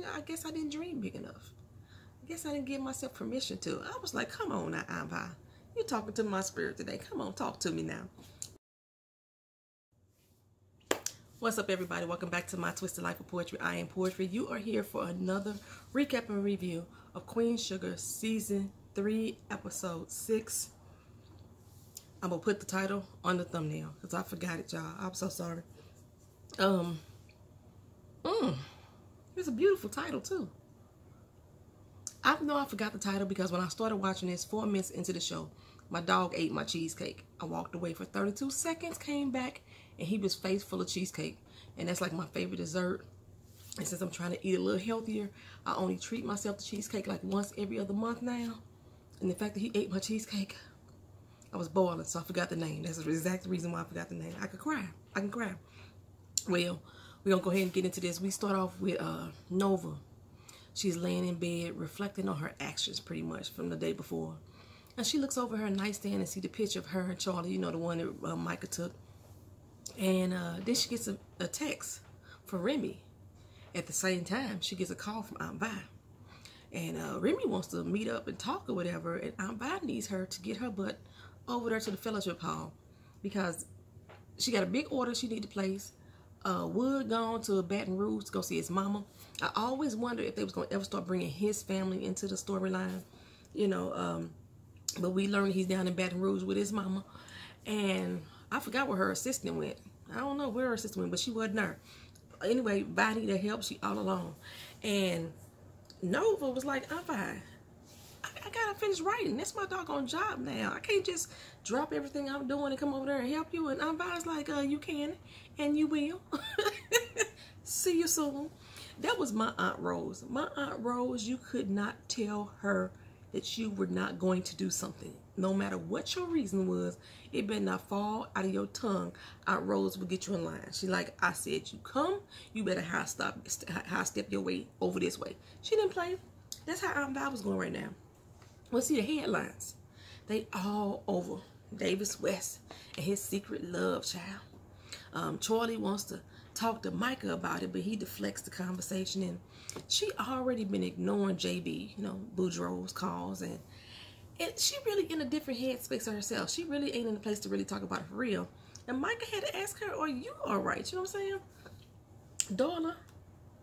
I guess I didn't dream big enough. I guess I didn't give myself permission to. I was like, come on now, Amber. You're talking to my spirit today. Come on, talk to me now. What's up, everybody? Welcome back to My Twisted Lyf of Poetry. I am Poetry. You are here for another recap and review of Queen Sugar Season 3, Episode 6. I'm going to put the title on the thumbnail because I forgot it, y'all. I'm so sorry. It's a beautiful title, too. I know I forgot the title because when I started watching this 4 minutes into the show, my dog ate my cheesecake. I walked away for 32 seconds, came back, and he was face full of cheesecake. And that's like my favorite dessert. And since I'm trying to eat a little healthier, I only treat myself to cheesecake like once every other month now. And the fact that he ate my cheesecake, I was boiling, so I forgot the name. That's the exact reason why I forgot the name. I could cry. I can cry. Well, we're going to go ahead and get into this. We start off with Nova. She's laying in bed, reflecting on her actions pretty much from the day before. And she looks over her nightstand and see the picture of her and Charlie, you know, the one that Micah took. And then she gets a text from Remy. At the same time, she gets a call from Aunt Vi. And Remy wants to meet up and talk or whatever. And Aunt Vi needs her to get her butt over there to the fellowship hall. Because she got a big order she need to place. Wood gone to Baton Rouge to go see his mama. I always wonder if they was going to ever start bringing his family into the storyline. You know, but we learned he's down in Baton Rouge with his mama. And I forgot where her assistant went. I don't know where her assistant went, but she wasn't there. Anyway, Vi needed help. She all alone. And Nova was like, I'm fine. I gotta finish writing. That's my doggone job now. I can't just drop everything I'm doing and come over there and help you. And Aunt Vi's like, you can and you will. See you soon. That was my Aunt Rose. My Aunt Rose, you could not tell her that you were not going to do something. No matter what your reason was, it better not fall out of your tongue. Aunt Rose will get you in line. She like, I said you come, you better high step your way over this way. She didn't play. That's how Aunt Vi was going right now. Well, see the headlines. They all over Davis West and his secret love child. Charlie wants to talk to Micah about it, but he deflects the conversation. And she already been ignoring JB, you know, Boudreaux's calls. And she really in a different headspace herself. She really ain't in a place to really talk about it for real. And Micah had to ask her, are you all right? You know what I'm saying? Darla,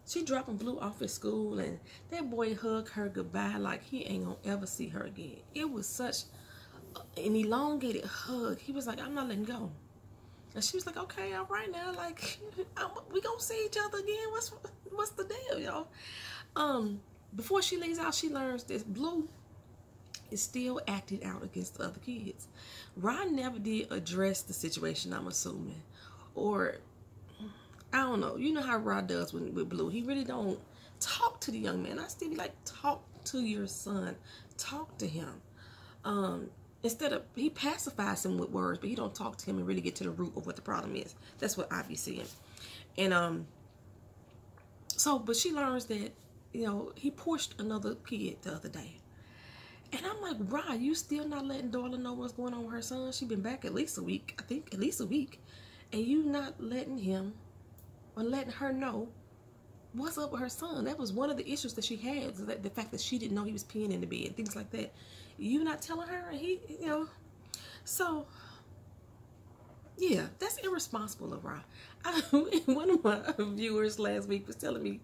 she dropping Blue off at school, and that boy hugged her goodbye like he ain't gonna ever see her again. It was such an elongated hug. He was like, I'm not letting go. And she was like, okay, all right now, like, we gonna see each other again. What's the deal, y'all? Before she leaves out, she learns that Blue is still acting out against the other kids. Ron never did address the situation, I'm assuming. Or I don't know. You know how Rod does with Blue. He really don't talk to the young man. I still be like, talk to your son. Talk to him. Instead of, he pacifies him with words, but he don't talk to him and really get to the root of what the problem is. That's what I be seeing. And but she learns that, you know, he pushed another kid the other day. And I'm like, Rod, you still not letting Darla know what's going on with her son? She been back at least a week. I think at least a week. And you not letting him or letting her know what's up with her son. That was one of the issues that she had, the fact that she didn't know he was peeing in the bed, things like that. You not telling her, and he, you know. So, yeah, that's irresponsible of Ra. One of my viewers last week was telling me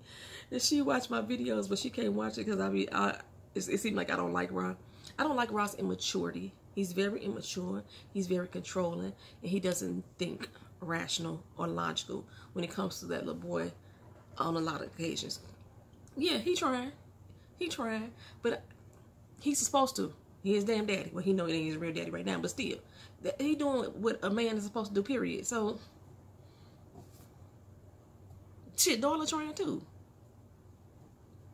that she watched my videos, but she can't watch it because it seemed like I don't like Ra. I don't like Ra's immaturity. He's very immature. He's very controlling, and he doesn't think rational or logical when it comes to that little boy on a lot of occasions. Yeah, he tried, but he's supposed to. He is damn daddy. Well, he know he ain't his real daddy right now, but still, he doing what a man is supposed to do, period. So, shit, Darla trying too.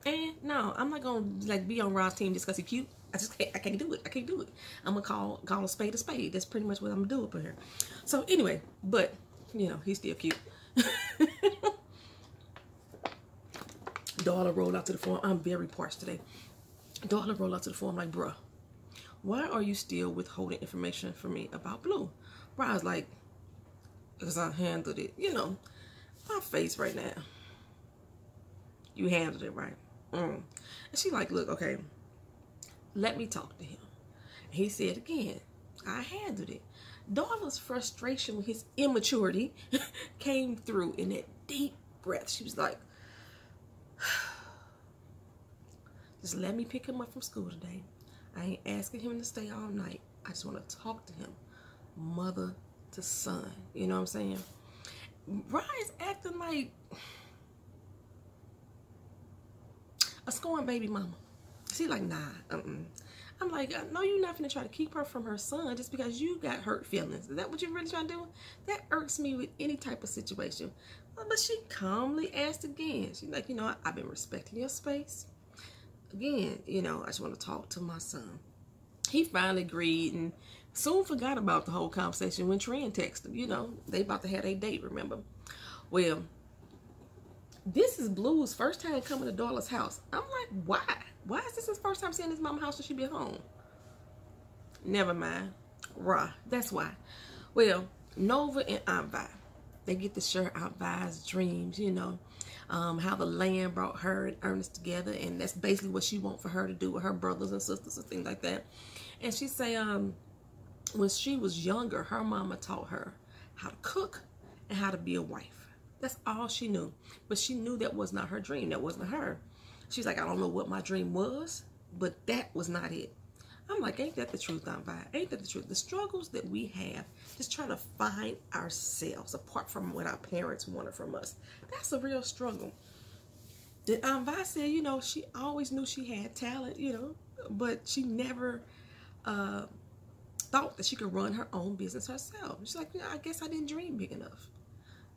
And no, I'm not gonna like be on Ra's team just because he cute. I can't do it. I can't do it. I'm gonna call a spade a spade. That's pretty much what I'm gonna do up here. So anyway, but you know, he's still cute. Darla rolled out to the floor. I'm very parched today. Darla rolled out to the floor. I'm like, bruh, why are you still withholding information from me about Blue? Ra's like, because I handled it. You know, my face right now. You handled it right. And she like, look, okay, let me talk to him. He said again, I handled it. Darla's frustration with his immaturity came through in that deep breath. She was like, just let me pick him up from school today. I ain't asking him to stay all night. I just want to talk to him. Mother to son. You know what I'm saying? Ryan's acting like a scorned baby mama. She like, nah, I'm like, no, you're not gonna try to keep her from her son just because you got hurt feelings. Is that what you're really trying to do? That irks me with any type of situation. But she calmly asked again. She's like, you know, I've been respecting your space. Again, you know, I just want to talk to my son. He finally agreed and soon forgot about the whole conversation when Tran texted him. You know, they about to have a date, remember? Well, this is Blue's first time coming to Darla's house. I'm like, why? Why is this his first time seeing his mama house? Should she be at home? Never mind. Rah. That's why. Well, Nova and Aunt Vi, they get to share Aunt Vi's dreams, you know. How the land brought her and Ernest together, and that's basically what she wants for her to do with her brothers and sisters and things like that. And she say, when she was younger, her mama taught her how to cook and how to be a wife. That's all she knew. But she knew that was not her dream. That wasn't her. She's like, I don't know what my dream was, but that was not it. I'm like, ain't that the truth, Aunt Vi? Ain't that the truth? The struggles that we have, just trying to find ourselves apart from what our parents wanted from us. That's a real struggle. And Aunt Vi said, you know, she always knew she had talent, you know, but she never thought that she could run her own business herself. She's like, you know, I guess I didn't dream big enough.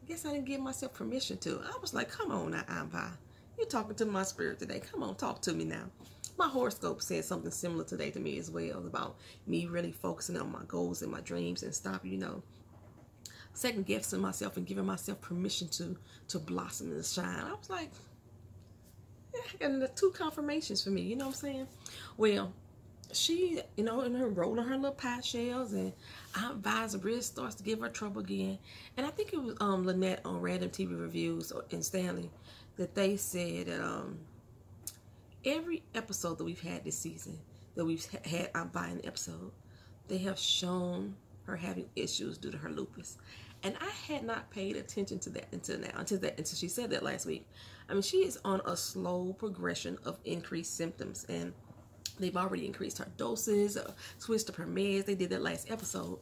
I guess I didn't give myself permission to. I was like, come on now, Aunt Vi. You're talking to my spirit today. Come on, talk to me now. My horoscope said something similar today to me as well, about me really focusing on my goals and my dreams and stop, you know, second guessing myself and giving myself permission to blossom and shine. I was like, yeah, and the two confirmations for me, you know what I'm saying? Well, she, you know, in her rolling her little pie shells, and Aunt Vi's really starts to give her trouble again. And I think it was Lynette on Random TV Reviews and Stanley that they said that every episode that we've had this season, that we've had Aunt Vi in the episode, they have shown her having issues due to her lupus. And I had not paid attention to that until she said that last week. I mean, she is on a slow progression of increased symptoms, and they've already increased her doses, switched up her meds. They did that last episode.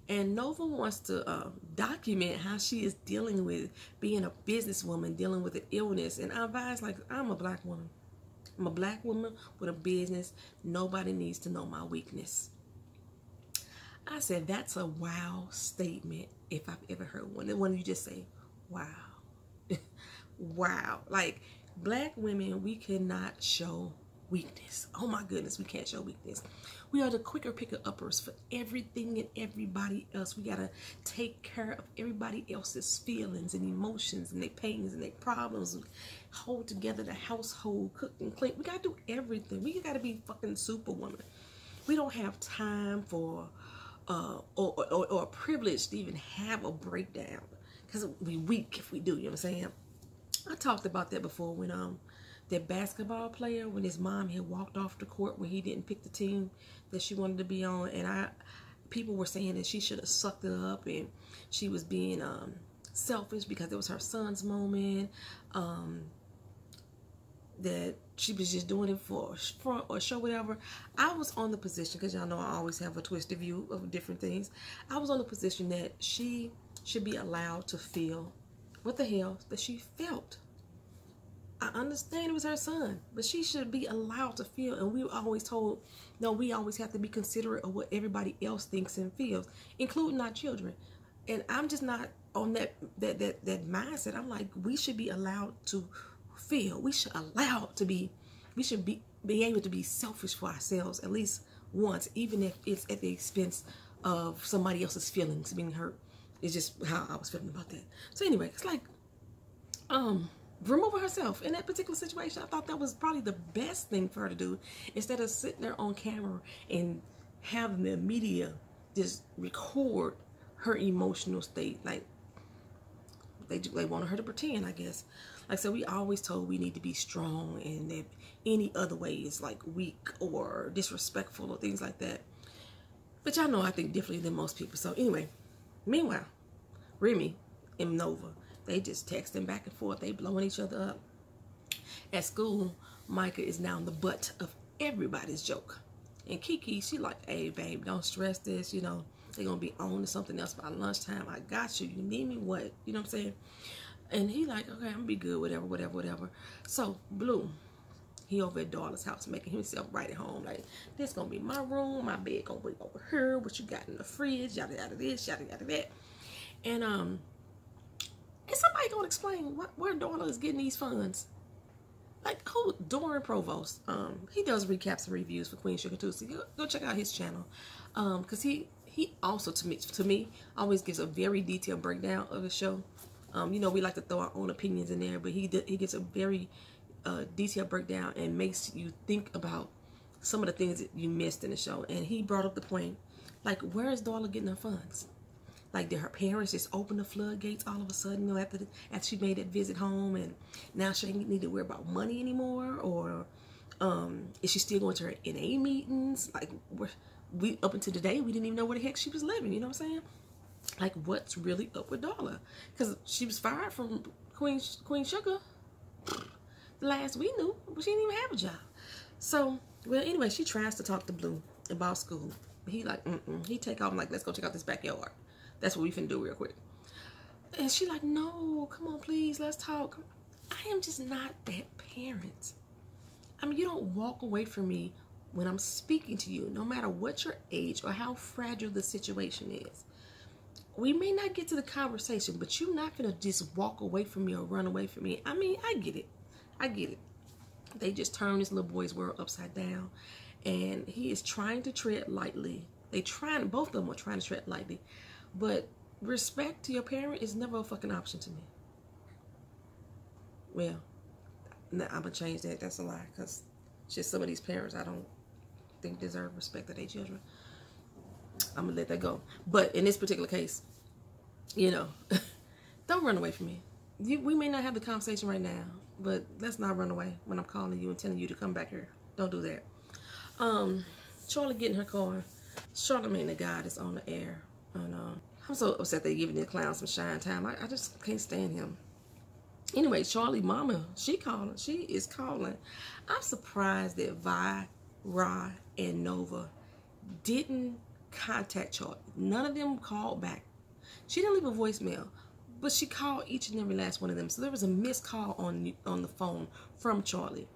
And Nova wants to document how she is dealing with being a businesswoman, dealing with an illness. And Aunt Vi's like, I'm a black woman. I'm a black woman with a business. Nobody needs to know my weakness. I said, that's a wow statement if I've ever heard one. The one you just say, wow. Wow. Like, black women, we cannot show weakness. Oh my goodness, we can't show weakness. We are the quicker picker uppers for everything and everybody else. We gotta take care of everybody else's feelings and emotions and their pains and their problems. Hold together the household, cook and clean. We gotta do everything. We gotta be fucking superwoman. We don't have time for or a privilege to even have a breakdown, because we weak if we do. You know what I'm saying? I talked about that before when that basketball player, when his mom had walked off the court when he didn't pick the team that she wanted to be on, and people were saying that she should have sucked it up and she was being selfish because it was her son's moment, that she was just doing it for front or show, whatever. I was on the position, because y'all know I always have a twisted view of different things. I was on the position that she should be allowed to feel what the hell that she felt. I understand it was her son, but she should be allowed to feel. And we were always told, no, we always have to be considerate of what everybody else thinks and feels, including our children. And I'm just not on that mindset. I'm like, we should be allowed to feel. We should be able to be selfish for ourselves at least once, even if it's at the expense of somebody else's feelings being hurt. It's just how I was feeling about that. So anyway, it's like, removing herself in that particular situation. I thought that was probably the best thing for her to do, instead of sitting there on camera and having the media just record her emotional state. Like, they wanted her to pretend, I guess. Like I said, we always told we need to be strong, and that any other way is like weak or disrespectful or things like that. But y'all know I think differently than most people. So anyway, meanwhile, Remy and Nova, they just texting back and forth. They blowing each other up. At school, Micah is now the butt of everybody's joke. And Kiki, she like, hey, babe, don't stress this. You know, they're going to be on to something else by lunchtime. I got you. You need me? What? You know what I'm saying? And he like, okay, I'm going to be good, whatever. So, Blue, he over at Darla's house making himself right at home. Like, this going to be my room. My bed going to be over here. What you got in the fridge? Yada, yada, this, yada, yada, that. And is somebody going to explain where Darla is getting these funds? Like, who? Doran Provost. He does recaps and reviews for Queen Sugar too, so go check out his channel. Because he also, to me, always gives a very detailed breakdown of the show. You know, we like to throw our own opinions in there, but he gets a very detailed breakdown and makes you think about some of the things that you missed in the show. And he brought up the point, like, where is Darla getting her funds? Like, did her parents just open the floodgates all of a sudden, you know, after she made that visit home, and now she ain't need to worry about money anymore? Or is she still going to her NA meetings? Like, we up until today, we didn't even know where the heck she was living, you know what I'm saying? Like, what's really up with Darla? Because she was fired from Queen Sugar the last we knew, but she didn't even have a job. So, well, anyway, she tries to talk to Blue about school. He like, he take off, like, let's go check out this backyard. That's what we finna do real quick. And she like, no, come on, please, let's talk. I am just not that parent. I mean, you don't walk away from me when I'm speaking to you, no matter what your age or how fragile the situation is. We may not get to the conversation, but you're not gonna just walk away from me or run away from me. I mean, I get it. I get it. They just turned this little boy's world upside down, and he is trying to tread lightly. Both of them are trying to tread lightly. But respect to your parent is never a fucking option to me. Well, nah, I'm gonna change that. That's a lie, because just some of these parents I don't think deserve respect of their children. I'm gonna let that go. But in this particular case, you know, don't run away from me. We may not have the conversation right now, but let's not run away when I'm calling you and telling you to come back here. Don't do that. Charlie get in her car. Charlamagne the God is on the air. And I'm so upset they're giving the clown some shine time. I just can't stand him. Anyway, Charlie mama, she is calling. I'm surprised that Vi, Ra, and Nova didn't contact Charlie. None of them called back. She didn't leave a voicemail, but she called each and every last one of them. So there was a missed call on the phone from Charlie.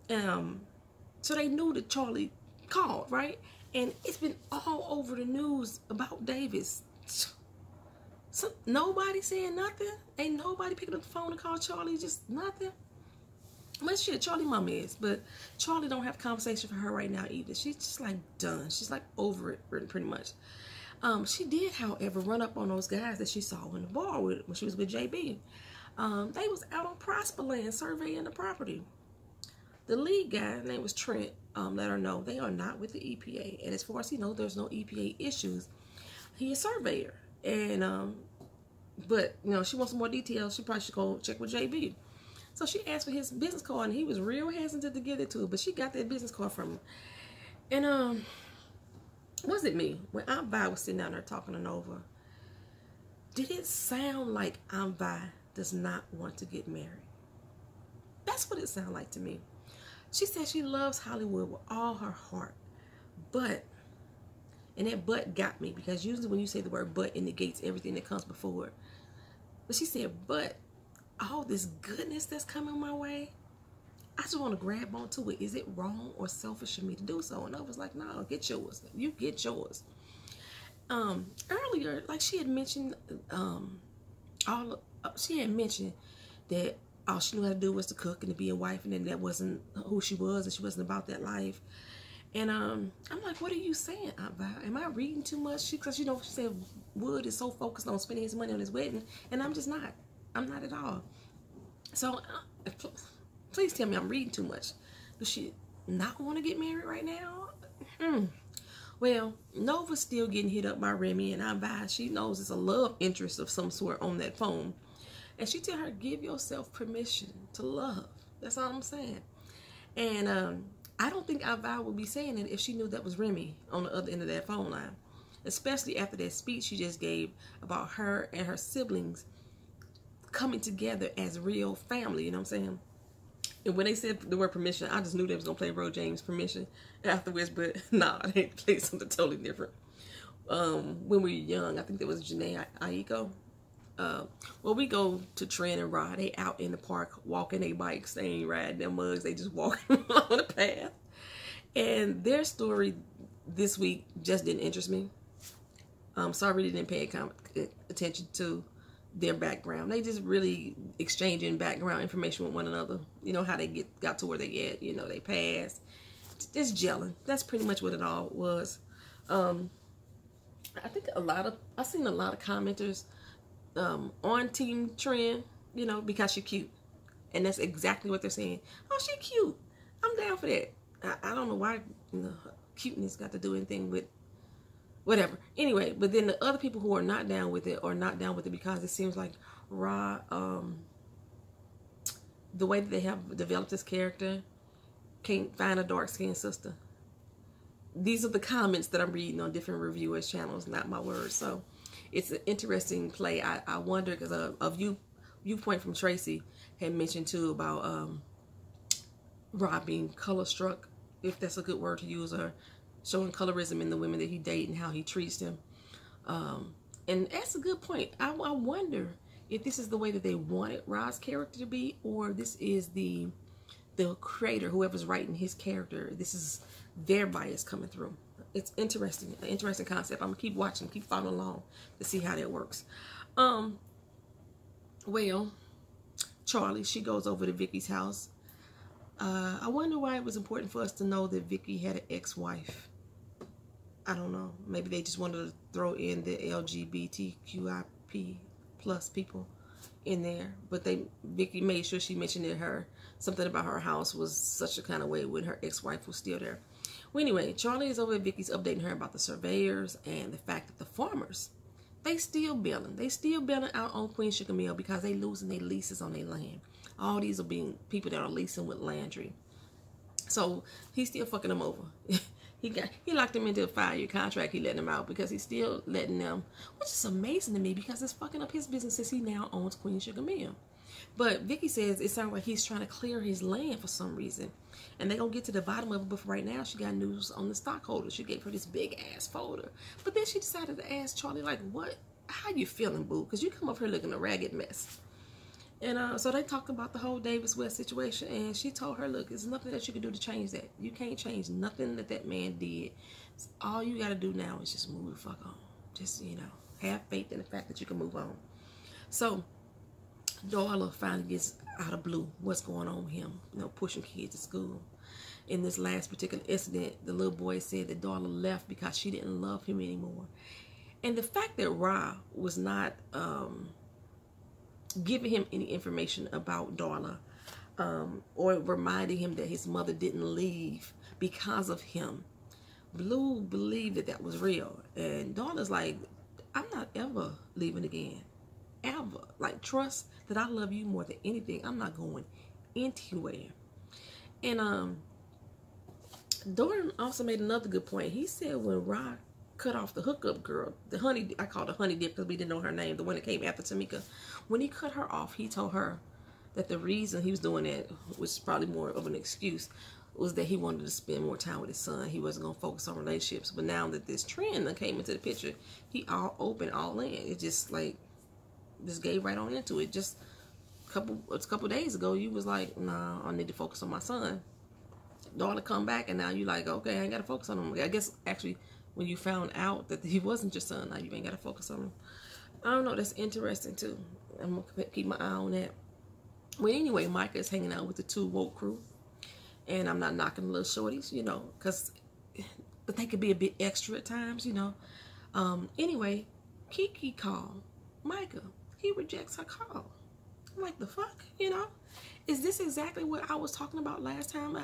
So they knew that Charlie called, right? And it's been all over the news about Davis. So nobody saying nothing? Ain't nobody picking up the phone to call Charlie? Just nothing? Well, shit, Charlie mama is. But Charlie don't have conversation for her right now either. She's just like done. She's like over it pretty much. She did, however, run up on those guys that she saw in the bar when she was with JB. They was out on Prosper Land surveying the property. The lead guy, his name was Trent, let her know they are not with the EPA. And as far as he knows, there's no EPA issues. He is a surveyor. And, but, you know, she wants some more details. She probably should go check with JB. So she asked for his business card, and he was real hesitant to give it to her. But she got that business card from him. And, was it me? When Aunt Vi was sitting down there talking to Nova, did it sound like Aunt Vi does not want to get married? That's what it sounded like to me. She said she loves Hollywood with all her heart. But, and that but got me, because usually when you say the word but, it negates everything that comes before it. But she said, but all this goodness that's coming my way, I just want to grab onto it. Is it wrong or selfish for me to do so? And I was like, no, get yours. You get yours. Earlier, like she had mentioned, she had mentioned that all she knew how to do was to cook and to be a wife, and then that wasn't who she was, and she wasn't about that life. And I'm like, what are you saying, Aunt Vi? Am I reading too much? Because you know, she said Wood is so focused on spending his money on his wedding, and I'm just not. I'm not at all. So please tell me I'm reading too much. Does she not want to get married right now? Well, Nova's still getting hit up by Remy, and Aunt Vi, she knows it's a love interest of some sort on that phone. And she tell her, give yourself permission to love. That's all I'm saying. And I don't think Alva would be saying it if she knew that was Remy on the other end of that phone line. Especially after that speech she just gave about her and her siblings coming together as real family, you know what I'm saying? And when they said the word permission, I just knew they was going to play Ro James' Permission afterwards, but nah, they played something totally different. When we were young, I think there was Janae Aiko. Well, we go to Trent and Rod. They out in the park walking their bikes. They ain't riding their mugs. They just walking along the path. And their story this week just didn't interest me. So I really didn't pay attention to their background. They just really exchanging background information with one another. You know how they got to where they get. You know, they passed. Just gelling. That's pretty much what it all was. I think I've seen a lot of commenters on Team Trend, you know, because she's cute. And that's exactly what they're saying. Oh, she cute. I'm down for that. I don't know why, you know, cuteness got to do anything with whatever. Anyway, but then the other people who are not down with it are not down with it because it seems like Ra, the way that they have developed this character, can't find a dark-skinned sister. These are the comments that I'm reading on different reviewers' channels, not my words. So it's an interesting play. I wonder, because a viewpoint from Tracy had mentioned too about Rob being color struck, if that's a good word to use, or showing colorism in the women that he dates and how he treats them. And that's a good point. I wonder if this is the way that they wanted Rod's character to be, or this is the creator, whoever's writing his character, this is their bias coming through. It's interesting, an interesting concept. I'm gonna keep watching, keep following along to see how that works. Well, Charlie, she goes over to Vicky's house. I wonder why it was important for us to know that Vicky had an ex-wife. I don't know. Maybe they just wanted to throw in the LGBTQIP plus people in there. But Vicky made sure she mentioned that something about her house was such a kind of way when her ex-wife was still there. Well, anyway, Charlie is over at Vicky's updating her about the surveyors and the fact that the farmers, they still bailing. They still bailing out on Queen Sugar Mill because they losing their leases on their land. All these are being people that are leasing with Landrey. So he's still fucking them over. He locked them into a 5-year contract. He letting them out because he's still letting them, which is amazing to me because it's fucking up his business since he now owns Queen Sugar Mill. But Vicky says it sounds like he's trying to clear his land for some reason. And they're going to get to the bottom of it. But for right now, she got news on the stockholders. She gave her this big ass folder. But then she decided to ask Charlie, like, what? How you feeling, boo? Because you come up here looking a ragged mess. And so they talked about the whole Davis West situation. And she told her, look, there's nothing that you can do to change that. You can't change nothing that man did. So all you got to do now is just move the fuck on. Just, you know, have faith in the fact that you can move on. So Darla finally gets out of blue what's going on with him, you know, pushing kids to school. In this last particular incident, the little boy said that Darla left because she didn't love him anymore. And the fact that Ra was not giving him any information about Darla or reminding him that his mother didn't leave because of him, Blue believed that that was real. And Darla's like, I'm not ever leaving again. Ever. Like, trust that I love you more than anything. I'm not going anywhere. And Doran also made another good point. He said when Ra cut off the hookup girl, the honey, I called her Honey Dip because we didn't know her name, the one that came after Tamika. When he cut her off, he told her that the reason he was doing that, which is probably more of an excuse, was that he wanted to spend more time with his son. He wasn't going to focus on relationships. But now that this trend came into the picture, he all open, all in. It just like, just gave right on into it. Just a couple days ago, you was like, nah, I need to focus on my son. Darla come back, and now you like, okay, I ain't got to focus on him. I guess, actually, when you found out that he wasn't your son, now you ain't got to focus on him. I don't know, that's interesting, too. I'm going to keep my eye on that. Well, anyway, Micah is hanging out with the 2 woke crew. And I'm not knocking the little shorties, you know, but they could be a bit extra at times, you know. Anyway, Kiki called Micah. He rejects her call. I'm like, the fuck, you know? Is this exactly what I was talking about last time?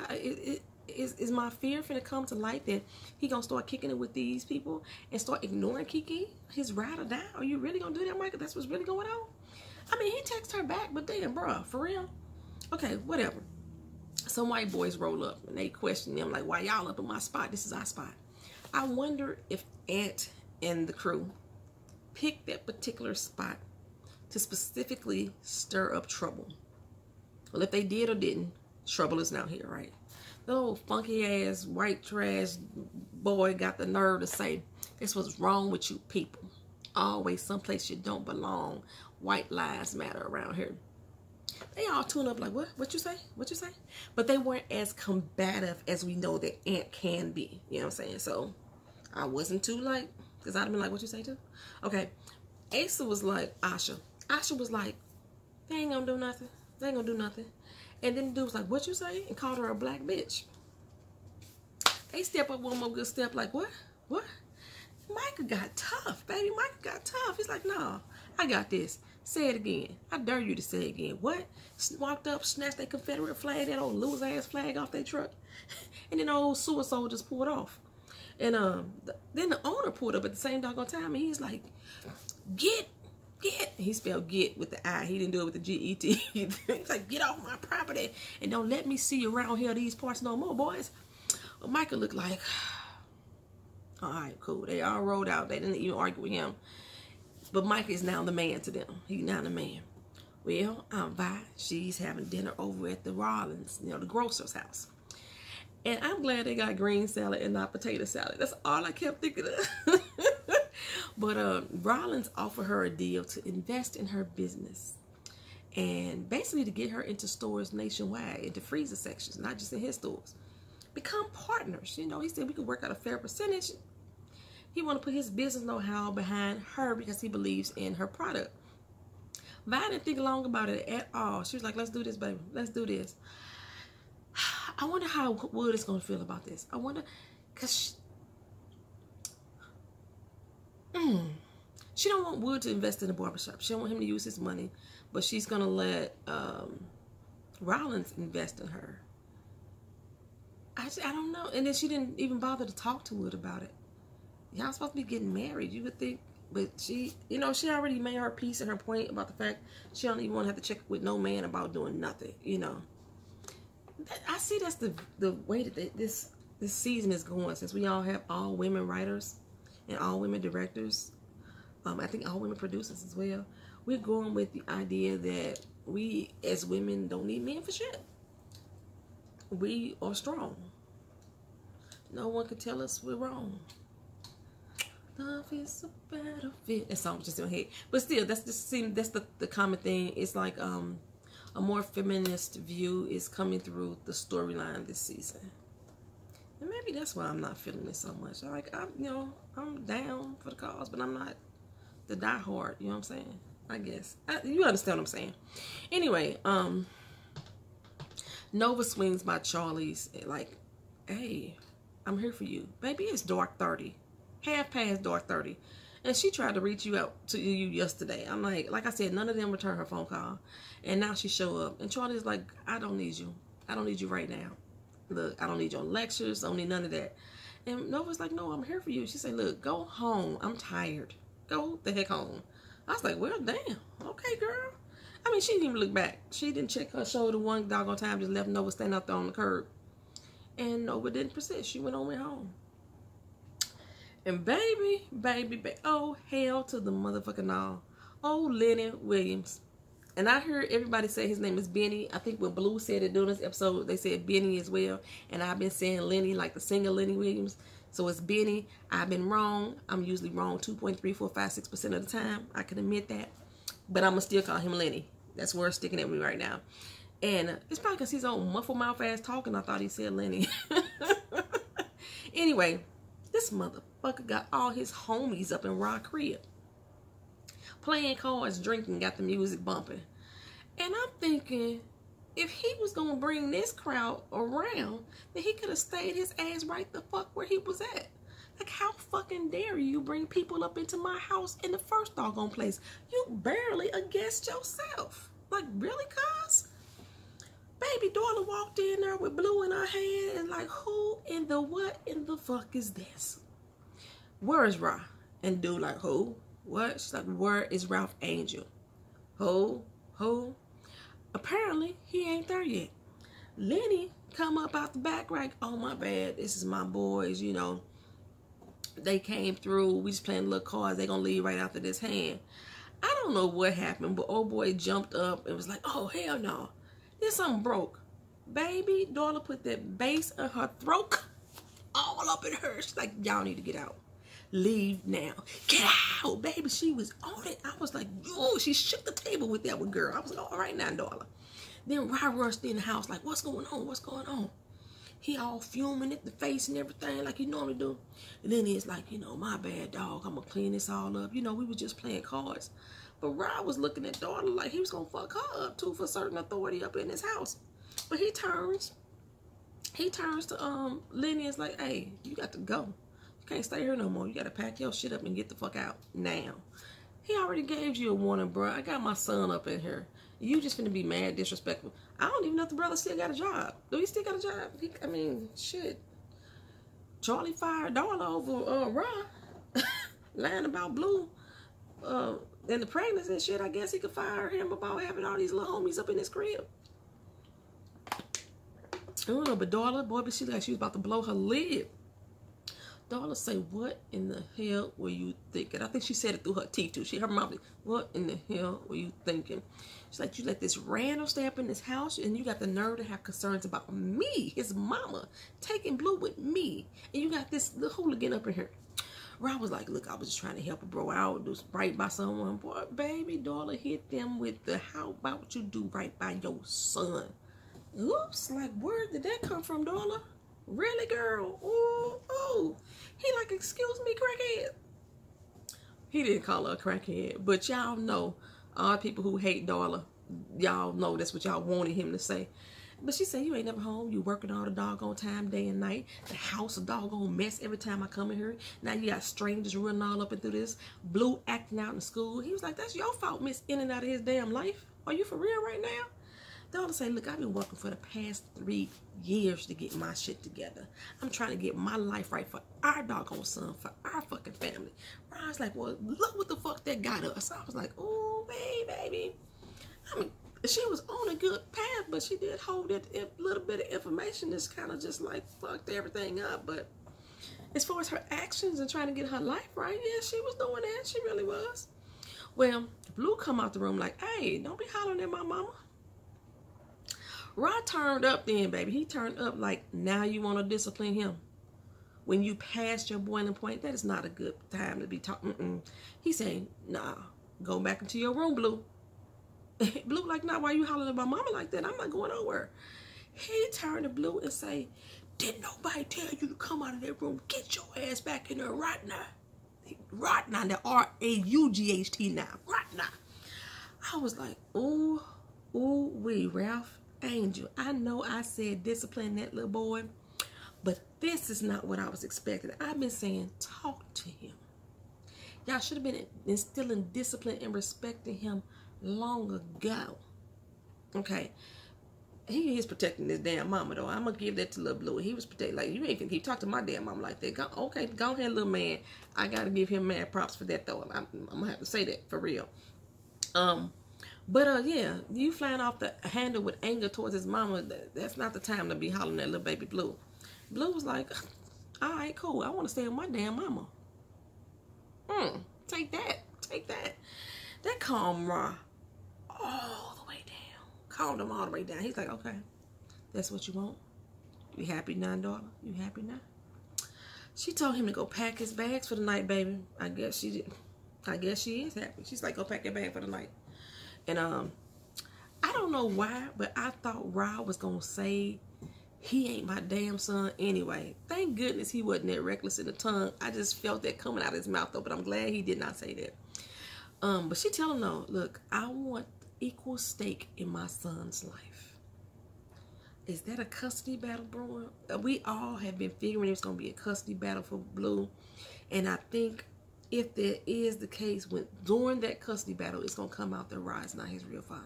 Is my fear finna come to light that he gonna start kicking it with these people and start ignoring Kiki, his ride or die? Are you really gonna do that, Micah? That's what's really going on? I mean, he texted her back, but damn, bruh, for real? Okay, whatever. Some white boys roll up and they question them like, why y'all up in my spot? This is our spot. I wonder if Ant and the crew picked that particular spot to specifically stir up trouble. Well, if they did or didn't, trouble is now here, right? The old funky ass white trash boy got the nerve to say, this was wrong with you people. Always someplace you don't belong. White lives matter around here. They all tune up like, what you say? What you say? But they weren't as combative as we know that Ant can be. You know what I'm saying? So I wasn't too like, because I'd have been like, what you say too? Okay. Asa was like, Asha was like, they ain't gonna do nothing. They ain't gonna do nothing. And then the dude was like, what you say? And called her a black bitch. They step up one more good step like, what? What? Micah got tough, baby. Micah got tough. He's like, nah, I got this. Say it again. I dare you to say it again. What? Walked up, snatched that Confederate flag, that old loser ass flag off their truck. And then old sewer soldiers pulled off. And then the owner pulled up at the same doggone time, and he's like, get. He spelled get with the I. He didn't do it with the G-E-T. He's like, get off my property and don't let me see you around here these parts no more, boys. Well, Micah looked like, all right, cool. They all rolled out. They didn't even argue with him. But Micah is now the man to them. He's now the man. Well, Aunt Vi, she's having dinner over at the Rollins, you know, the grocer's house. And I'm glad they got green salad and not potato salad. That's all I kept thinking of. But Rollins offered her a deal to invest in her business. And basically to get her into stores nationwide, into freezer sections, not just in his stores. Become partners. You know, he said we could work out a fair percentage. He want to put his business know-how behind her because he believes in her product. Vi didn't think long about it at all. She was like, let's do this, baby. Let's do this. I wonder how Wood is going to feel about this. I wonder, because she don't want Wood to invest in a barbershop. She don't want him to use his money, but she's going to let Rollins invest in her. I don't know. And then she didn't even bother to talk to Wood about it. Y'all supposed to be getting married, you would think. But she, you know, she already made her peace and her point about the fact she don't even want to have to check with no man about doing nothing, you know. I see that's the way that this season is going, since we all have all women writers and all women directors. I think all women producers as well. We're going with the idea that we as women don't need men for shit. We are strong. No one can tell us we're wrong. Love is a battlefield. That song just in my head. But still, that's the common thing. It's like a more feminist view is coming through the storyline this season. And maybe that's why I'm not feeling it so much. I'm down for the cause, but I'm not the diehard, you know what I'm saying? I guess. You understand what I'm saying. Anyway, Nova swings by Charlie's like, hey, I'm here for you. Baby, it's dark 30. Half past dark 30. And she tried to reach out to you yesterday. I'm like I said, none of them returned her phone call. And now she show up. And Charlie's like, I don't need you. I don't need you right now. Look, I don't need your lectures. I don't need none of that. And Nova's like, no, I'm here for you. She said, look, go home. I'm tired. Go the heck home. I was like, well, damn. Okay, girl. I mean, she didn't even look back. She didn't check her shoulder one doggone time. Just left Nova standing out there on the curb. And Nova didn't persist. She went home. And baby, oh, hell to the motherfucking no. Oh, Lenny Williams. And I heard everybody say his name is Benny. I think when Blue said it during this episode, they said Benny as well. And I've been saying Lenny like the singer Lenny Williams. So it's Benny. I've been wrong. I'm usually wrong 2.3456% of the time. I can admit that. But I'm going to still call him Lenny. That's where it's sticking at me right now. And it's probably because he's on muffled mouth ass talking. I thought he said Lenny. Anyway, this motherfucker got all his homies up in Rock Crib. Playing cards, drinking, got the music bumping. And I'm thinking, if he was going to bring this crowd around, then he could have stayed his ass right the fuck where he was at. Like, how fucking dare you bring people up into my house in the first doggone place? You barely a guest yourself. Like, really, cuz? Baby Darla walked in there with Blue in her hand and like, who in the what in the fuck is this? Where is Ra? And dude like, who? What? She's like, where is Ralph Angel? Ho. Apparently, he ain't there yet. Lenny come up out the back, like, oh, my bad. This is my boys, you know. They came through. We just playing little cards. They gonna leave right after this hand. I don't know what happened, but old boy jumped up and was like, oh, hell no. There's something broke. Baby, Darla put that bass in her throat all up in her. She's like, y'all need to get out. Leave now. Get out, baby. She was on it. I was like, oh, she shook the table with that one, girl. I was like, all right now, Darla. Then Rod rushed in the house like, what's going on? What's going on? He all fuming at the face and everything like he normally do. And then he's like, you know, my bad, dog. I'm going to clean this all up. You know, we was just playing cards. But Rod was looking at Darla like he was going to fuck her up, too, for certain authority up in his house. But he turns to Lenny and is like, hey, you got to go. You can't stay here no more. You got to pack your shit up and get the fuck out now. He already gave you a warning, bro. I got my son up in here. You just finna be mad disrespectful. I don't even know if the brother still got a job. Do he still got a job? I mean, shit. Charlie fired Darla over Rod. Lying about Blue. And the pregnancy and shit. I guess he could fire him about having all these little homies up in his crib. I don't know, but Darla, boy, but she like she was about to blow her lid. Darla say, what in the hell were you thinking? I think she said it through her teeth, too. Her mouth, what in the hell were you thinking? She's like, you let this random stay up in this house, and you got the nerve to have concerns about me, his mama, taking Blue with me. And you got this little hooligan up in here. Rod was like, look, I was just trying to help a bro out, do right by someone. Boy, baby, Darla hit them with the, how about you do right by your son? Oops, like, where did that come from, Darla? Really, girl? Oh. He like, excuse me, crackhead. He didn't call her a crackhead, but y'all know, all people who hate Darla, y'all know that's what y'all wanted him to say. But she said, you ain't never home. You working all the doggone time, day and night. The house a doggone mess every time I come in here. Now you got strangers running all up and through this. Blue acting out in school. He was like, that's your fault, miss, in and out of his damn life. Are you for real right now? Darla say, look, I've been working for the past 3 years to get my shit together. I'm trying to get my life right for our doggone son, for our fucking family. Ron's like, well, look what the fuck that got us. I was like, oh, baby. I mean, she was on a good path, but she did hold that little bit of information that's kind of just like fucked everything up. But as far as her actions and trying to get her life right, yeah, she was doing that. She really was. Well, Blue come out the room like, hey, don't be hollering at my mama. Rod turned up then, baby. He turned up like, now you want to discipline him. When you passed your boiling point, that is not a good time to be talking. He saying, nah, go back into your room, Blue. Blue like, nah, why you hollering at my mama like that? I'm not going nowhere. He turned to Blue and say, did nobody tell you to come out of that room? Get your ass back in there right now. Right now, the R-A-U-G-H-T now. Right now. I was like, ooh, wee, Ralph. Angel, I know I said discipline that little boy, but this is not what I was expecting. I've been saying talk to him. Y'all should have been instilling discipline and respecting him long ago. Okay, he is protecting this damn mama though. I'm gonna give that to little Blue. He was protecting, like, you ain't gonna keep talking to my damn mama like that. Okay, go ahead, little man. I gotta give him mad props for that though. I'm gonna have to say that for real. But yeah, you flying off the handle with anger towards his mama, that's not the time to be hollering at little baby Blue. Blue was like, all right, cool. I want to stay with my damn mama. Take that. That calmed Ra all the way down. Calmed him all the way down. He's like, okay, that's what you want? You happy now, daughter? You happy now? She told him to go pack his bags for the night, baby. I guess she did. I guess she is happy. She's like, go pack your bag for the night. And I don't know why, but I thought Rod was going to say he ain't my damn son anyway. Thank goodness he wasn't that reckless in the tongue. I just felt that coming out of his mouth, though, but I'm glad he did not say that. But she tell him, no, look, I want equal stake in my son's life. Is that a custody battle brewing? We all have been figuring it's going to be a custody battle for Blue. And I think if there is the case, during that custody battle, it's going to come out that Rod's not his real father.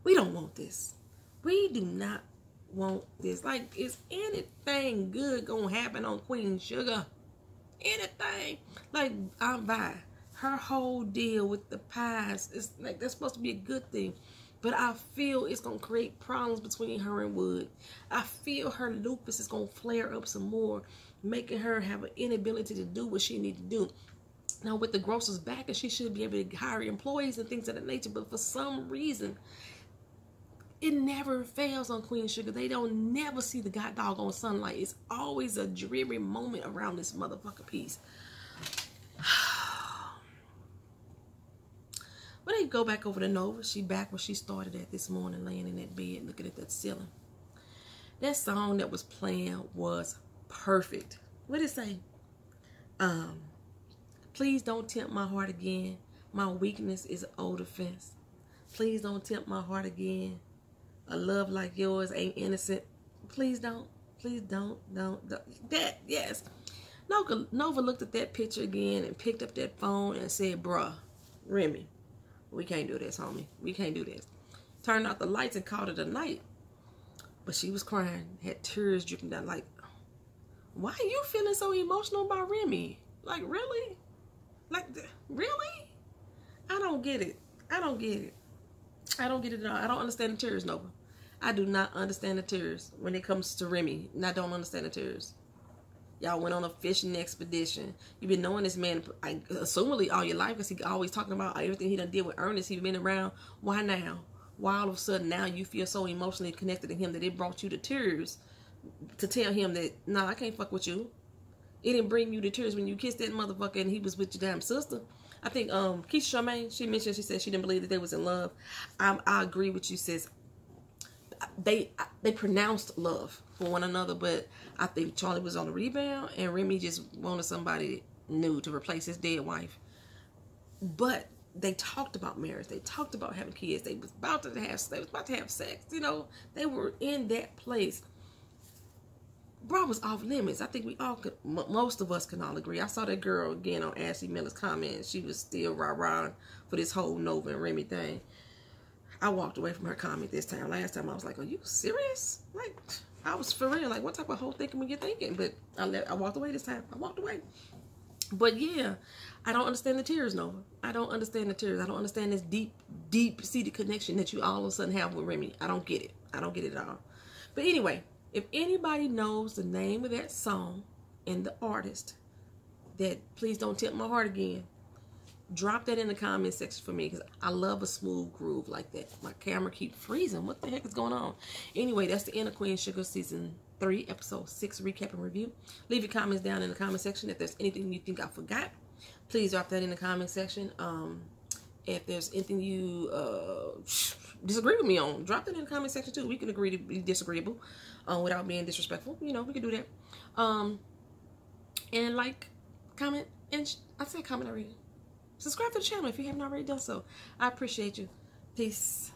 We don't want this. We do not want this. Like, is anything good going to happen on Queen Sugar? Anything. Like, I'm by her whole deal with the past is like, that's supposed to be a good thing. But I feel it's going to create problems between her and Wood. I feel her lupus is going to flare up some more, making her have an inability to do what she needs to do. Now, with the grocer's back, and she should be able to hire employees and things of that nature. But for some reason, it never fails on Queen Sugar. They don't never see the god doggone sunlight. It's always a dreary moment around this motherfucker piece. But they go back over to Nova. She back where she started at this morning, laying in that bed, looking at that ceiling. That song that was playing was perfect. What did it say? Please don't tempt my heart again. My weakness is an old offense. Please don't tempt my heart again. A love like yours ain't innocent. Please don't. Please don't. That, yes. Nova looked at that picture again and picked up that phone and said, bruh, Remy, we can't do this, homie. We can't do this. Turned out the lights and called it a night. But she was crying, had tears dripping down. Like, why are you feeling so emotional about Remy? Like, really? Like, really? I don't get it. I don't get it. I don't get it at all. I don't understand the tears, Nova. I do not understand the tears when it comes to Remy. And I don't understand the tears. Y'all went on a fishing expedition. You've been knowing this man, assumably all your life, because he always talking about everything he done did with Ernest. He's been around. Why now? Why all of a sudden now you feel so emotionally connected to him that it brought you to tears to tell him that, nah, I can't fuck with you. It didn't bring you to tears when you kissed that motherfucker and he was with your damn sister. I think Keisha Charmaine, she mentioned, she said she didn't believe that they was in love. I agree with you, sis. They pronounced love for one another, but I think Charlie was on the rebound and Remy just wanted somebody new to replace his dead wife. But they talked about marriage. They talked about having kids. They was about to have sex. You know, they were in that place. Bro was off limits. I think we all could, most of us can all agree. I saw that girl again on Ashley Miller's comment. She was still rah-rah for this whole Nova and Remy thing. I walked away from her comment this time. Last time I was like, are you serious? Like, I was for real. Like, what type of whole thinking were you thinking? But I walked away this time. I walked away. But yeah, I don't understand the tears, Nova. I don't understand the tears. I don't understand this deep-seated connection that you all of a sudden have with Remy. I don't get it. I don't get it at all. But anyway, if anybody knows the name of that song and the artist, that Please Don't Tempt My Heart Again, drop that in the comment section for me, because I love a smooth groove like that. My camera keeps freezing. What the heck is going on? Anyway, that's the end of Queen Sugar Season 3, Episode 6 recap and review. Leave your comments down in the comment section. If there's anything you think I forgot, please drop that in the comment section. If there's anything you disagree with me on, drop that in the comment section too. We can agree to be disagreeable without being disrespectful. You know, we can do that. And like, comment, and I said comment already. Subscribe to the channel if you haven't already done so. I appreciate you. Peace.